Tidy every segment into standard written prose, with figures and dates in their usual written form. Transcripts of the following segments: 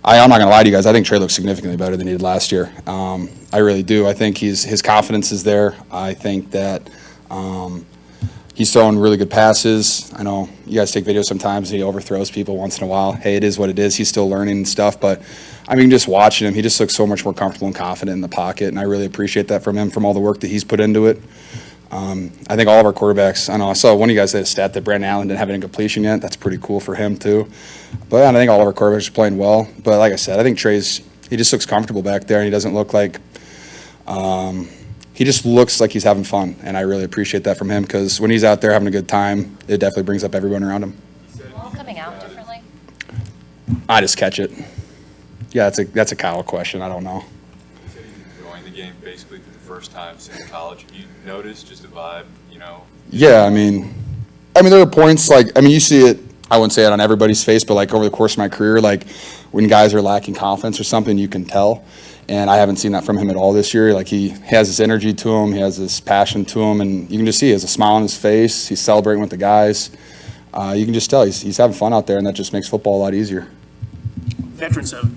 I'm not going to lie to you guys. I think Trey looks significantly better than he did last year. I really do. I think his confidence is there. I think that he's throwing really good passes. I know you guys take videos sometimes and he overthrows people once in a while. Hey, it is what it is. He's still learning and stuff. But, I mean, just watching him, he just looks so much more comfortable and confident in the pocket, and I really appreciate that from him, from all the work that he's put into it. I think all of our quarterbacks, I know I saw one of you guys had a stat that Brandon Allen didn't have any completion yet. That's pretty cool for him too. But I think all of our quarterbacks are playing well. But like I said, I think he just looks comfortable back there, and he doesn't look like he just looks like he's having fun. And I really appreciate that from him, because when he's out there having a good time, it definitely brings up everyone around him. Ball coming out differently? I just catch it. Yeah, that's a Kyle question. I don't know. You said he's enjoying the game basically for the first time since college. Have you noticed just a vibe, Yeah, I mean, there are points you see it. I wouldn't say it on everybody's face, but like over the course of my career, like when guys are lacking confidence or something, you can tell. And I haven't seen that from him at all this year. Like he has this energy to him, he has this passion to him, and you can just see he has a smile on his face. He's celebrating with the guys. You can just tell he's having fun out there, and that just makes football a lot easier. Veterans have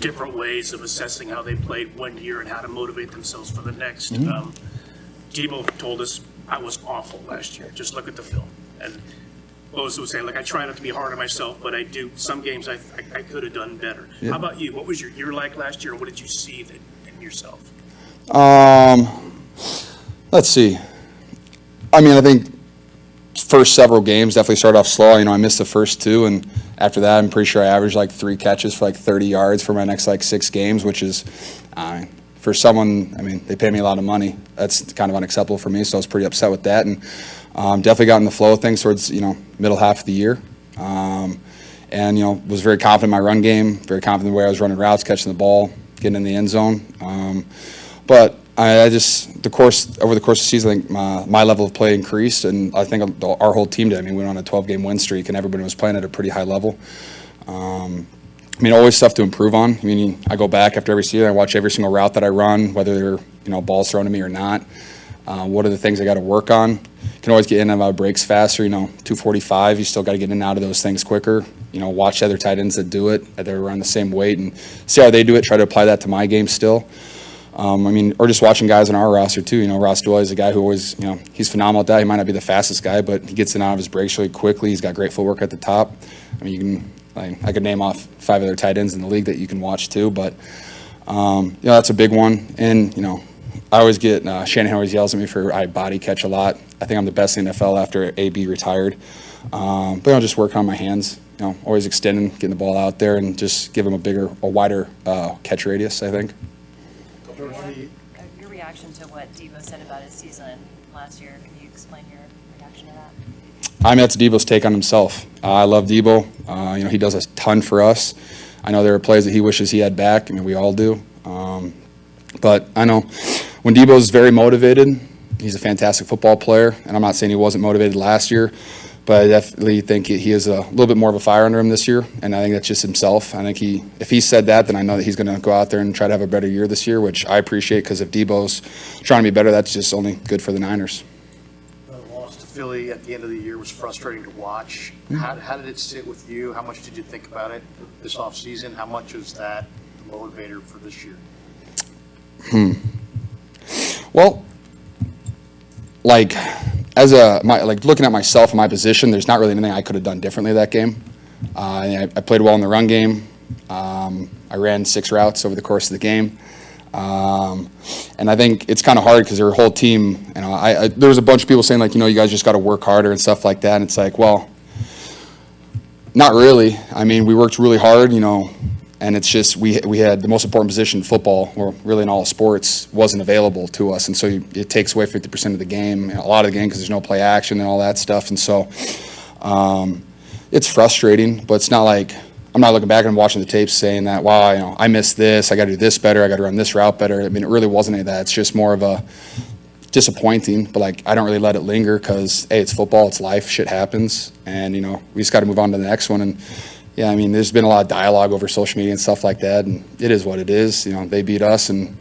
different ways of assessing how they played one year and how to motivate themselves for the next. Deebo told us, I was awful last year. Just look at the film. And Moses was saying, I try not to be hard on myself, but I do. Some games I could have done better. Yeah. How about you? What was your year like last year, and what did you see in yourself? Let's see. I think first several games definitely started off slow. I missed the first two, and after that, I'm pretty sure I averaged 3 catches for 30 yards for my next 6 games, which is, for someone, they pay me a lot of money. That's kind of unacceptable for me, so I was pretty upset with that. And definitely got in the flow of things towards, middle half of the year. And, was very confident in my run game, very confident in the way I was running routes, catching the ball, getting in the end zone. But over the course of the season, I think my level of play increased, and I think our whole team did. We went on a 12-game win streak, and everybody was playing at a pretty high level. Always stuff to improve on. I go back after every season, I watch every single route that I run, whether they're, balls thrown to me or not. What are the things I got to work on? Can always get in and out of breaks faster. 245, you still got to get in and out of those things quicker. Watch the other tight ends that do it, that they're around the same weight, and see how they do it. Try to apply that to my game still. Or just watching guys on our roster too. Ross Doyle is a guy who always, he's phenomenal at that. He might not be the fastest guy, but he gets in and out of his breaks really quickly. He's got great footwork at the top. I could name off 5 other tight ends in the league that you can watch too, but that's a big one. And I always get Shanahan always yells at me for I body catch a lot. I think I'm the best in the NFL after AB retired. But just working on my hands. Always extending, getting the ball out there, and just give him a wider catch radius, I think. Your reaction to what Deebo said about his season last year, can you explain your reaction to that? That's Deebo's take on himself. I love Deebo. He does a ton for us. I know there are plays that he wishes he had back. We all do. But I know when Deebo's very motivated, he's a fantastic football player. And I'm not saying he wasn't motivated last year, but I definitely think he has a little bit more of a fire under him this year, and I think that's just himself. I think if he said that, then I know that he's going to go out there and try to have a better year this year, which I appreciate, because if Deebo's trying to be better, that's just only good for the Niners. The loss to Philly at the end of the year was frustrating to watch. How did it sit with you? How much did you think about it this offseason? How much was that the motivator for this year? Well, looking at myself and my position, there's not really anything I could have done differently that game. I played well in the run game. I ran 6 routes over the course of the game. And I think it's kind of hard because their whole team, there was a bunch of people saying you guys just got to work harder and stuff like that. And it's well, not really. We worked really hard, and it's just we had the most important position in football, or really in all sports, wasn't available to us, and so it takes away 50% of the game, a lot of the game, because there's no play action and all that stuff, and so it's frustrating. But it's not I'm not looking back and watching the tapes saying that, wow, I missed this, I got to do this better, I got to run this route better. It really wasn't any of that. It's just more of a disappointing, but I don't really let it linger, because hey, it's football, it's life, shit happens, and we just got to move on to the next one. And yeah, there's been a lot of dialogue over social media and stuff like that, and it is what it is. They beat us, and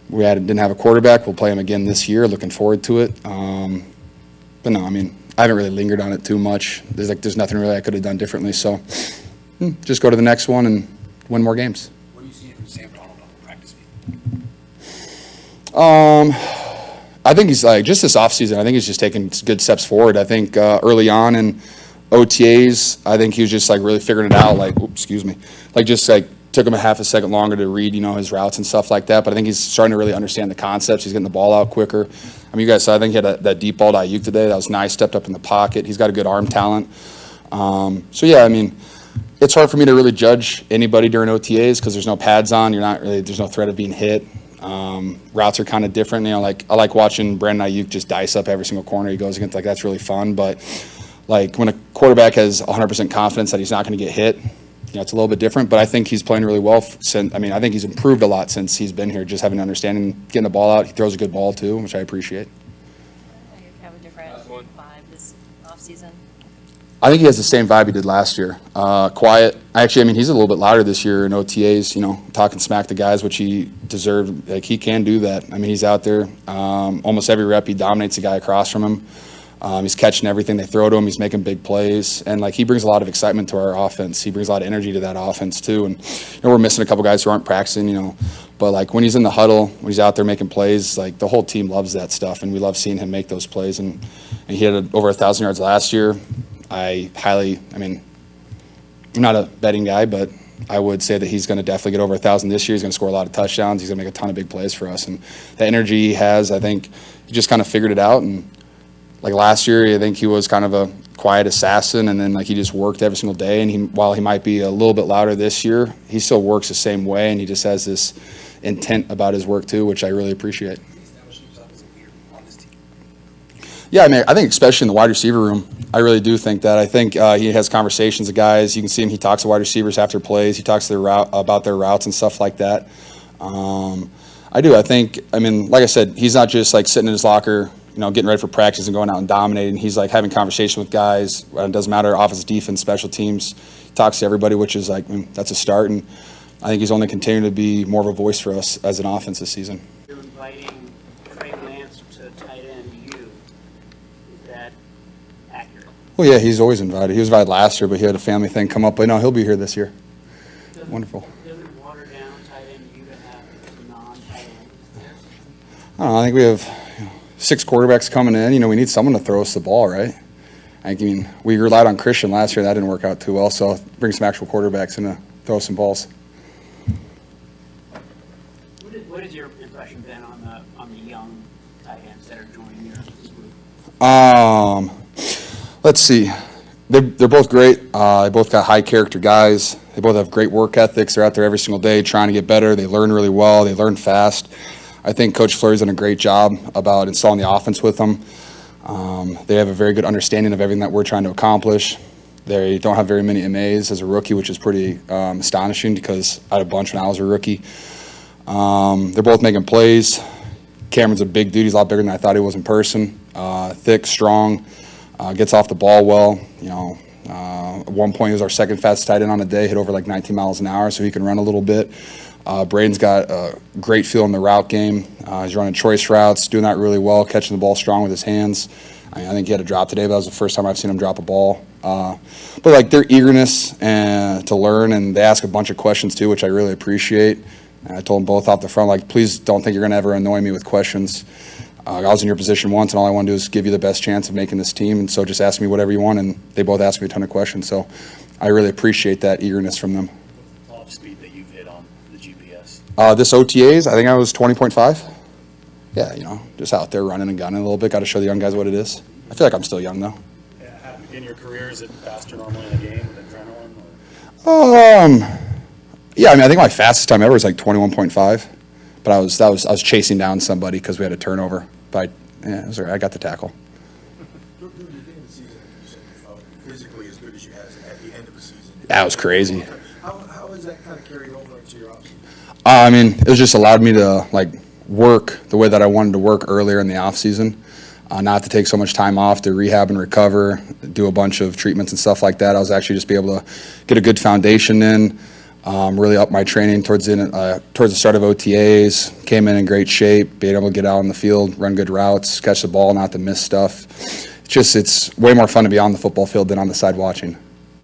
we didn't have a quarterback. We'll play them again this year. Looking forward to it. But no, I haven't really lingered on it too much. There's nothing really I could have done differently. So, just go to the next one and win more games. What do you see from Sam Donald on the practice field? I think he's like, just this offseason, I think he's just taking good steps forward. I think early on in OTAs, I think he was just like really figuring it out, like, oops, excuse me, like just like took him a half a second longer to read, his routes and stuff like that. But I think he's starting to really understand the concepts. He's getting the ball out quicker. I mean, you guys saw, I think he had that deep ball to Aiyuk today. That was nice, stepped up in the pocket. He's got a good arm talent. So, yeah, I mean, it's hard for me to really judge anybody during OTAs because there's no pads on. There's no threat of being hit. Routes are kind of different. Like I like watching Brandon Aiyuk just dice up every single corner he goes against. Like, that's really fun. But, like, when a quarterback has 100% confidence that he's not going to get hit, it's a little bit different. But I think he's playing really well. I think he's improved a lot since he's been here, just having an understanding, getting the ball out. He throws a good ball, too, which I appreciate. You have a different vibe this offseason? I think he has the same vibe he did last year. Quiet. He's a little bit louder this year in OTAs, talking smack to guys, which he deserved. Like, he can do that. I mean, he's out there. Almost every rep, he dominates the guy across from him. He's catching everything they throw to him. He's making big plays. And, he brings a lot of excitement to our offense. He brings a lot of energy to that offense, too. And, we're missing a couple guys who aren't practicing, But, when he's in the huddle, when he's out there making plays, the whole team loves that stuff. And we love seeing him make those plays. And he had over 1,000 yards last year. I'm not a betting guy, but I would say that he's going to definitely get over 1,000 this year. He's going to score a lot of touchdowns. He's going to make a ton of big plays for us. And the energy he has, I think he just kind of figured it out. And, last year, I think he was kind of a quiet assassin, and then, he just worked every single day. And while he might be a little bit louder this year, he still works the same way, and he just has this intent about his work, too, which I really appreciate. Yeah, I think especially in the wide receiver room, I really do think that. I think he has conversations with guys. You can see him. He talks to wide receivers after plays. He talks to about their routes and stuff like that. I do. I think, like I said, he's not just sitting in his locker, getting ready for practice and going out and dominating. He's having conversation with guys. It doesn't matter, offense, defense, special teams. He talks to everybody, which is that's a start. And I think he's only continuing to be more of a voice for us as an offense this season. You're inviting Trey Lance to tight end you. Is that accurate? Well, yeah, he's always invited. He was invited last year, but he had a family thing come up. But no, he'll be here this year. Wonderful. Does it water down tight end you to have a non-tight end? I don't know. I think we have 6 quarterbacks coming in. We need someone to throw us the ball, right? We relied on Christian last year. That didn't work out too well. So bring some actual quarterbacks in to throw some balls. What is your impression been on the young tight ends that are joining your group? Let's see. They're both great. They both got high character guys. They both have great work ethics. They're out there every single day trying to get better. They learn really well. They learn fast. I think Coach Fleury's done a great job about installing the offense with them. They have a very good understanding of everything that we're trying to accomplish. They don't have very many MAs as a rookie, which is pretty astonishing because I had a bunch when I was a rookie. They're both making plays. Cameron's a big dude. He's a lot bigger than I thought he was in person. Thick, strong, gets off the ball well. At one point he was our second fastest tight end on the day, hit over 19 miles an hour, so he can run a little bit. Braden's got a great feel in the route game. He's running choice routes, doing that really well, catching the ball strong with his hands. I think he had a drop today, but that was the first time I've seen him drop a ball. But their eagerness to learn, and they ask a bunch of questions too, which I really appreciate. And I told them both out the front, please don't think you're going to ever annoy me with questions. I was in your position once, and all I want to do is give you the best chance of making this team, and so just ask me whatever you want, and they both asked me a ton of questions. So I really appreciate that eagerness from them. Top speed that you've hit on the GPS. This OTAs, I think I was 20.5. Yeah, just out there running and gunning a little bit. Got to show the young guys what it is. I feel like I'm still young, though. Yeah, in your career, is it faster normally in a game with adrenaline? Or? Yeah, I think my fastest time ever was 21.5, but I was chasing down somebody because we had a turnover. But it was all right. I got the tackle. During the beginning of the season, you said you felt physically as good as you had at the end of the season. That was crazy. How has that kind of carried over into your offseason? It was just allowed me to work the way that I wanted to work earlier in the off season. Not to take so much time off to rehab and recover, do a bunch of treatments and stuff like that. I was actually just be able to get a good foundation in. Really up my training towards the start of OTAs, came in great shape, being able to get out on the field, run good routes, catch the ball, not to miss stuff. It's way more fun to be on the football field than on the side watching.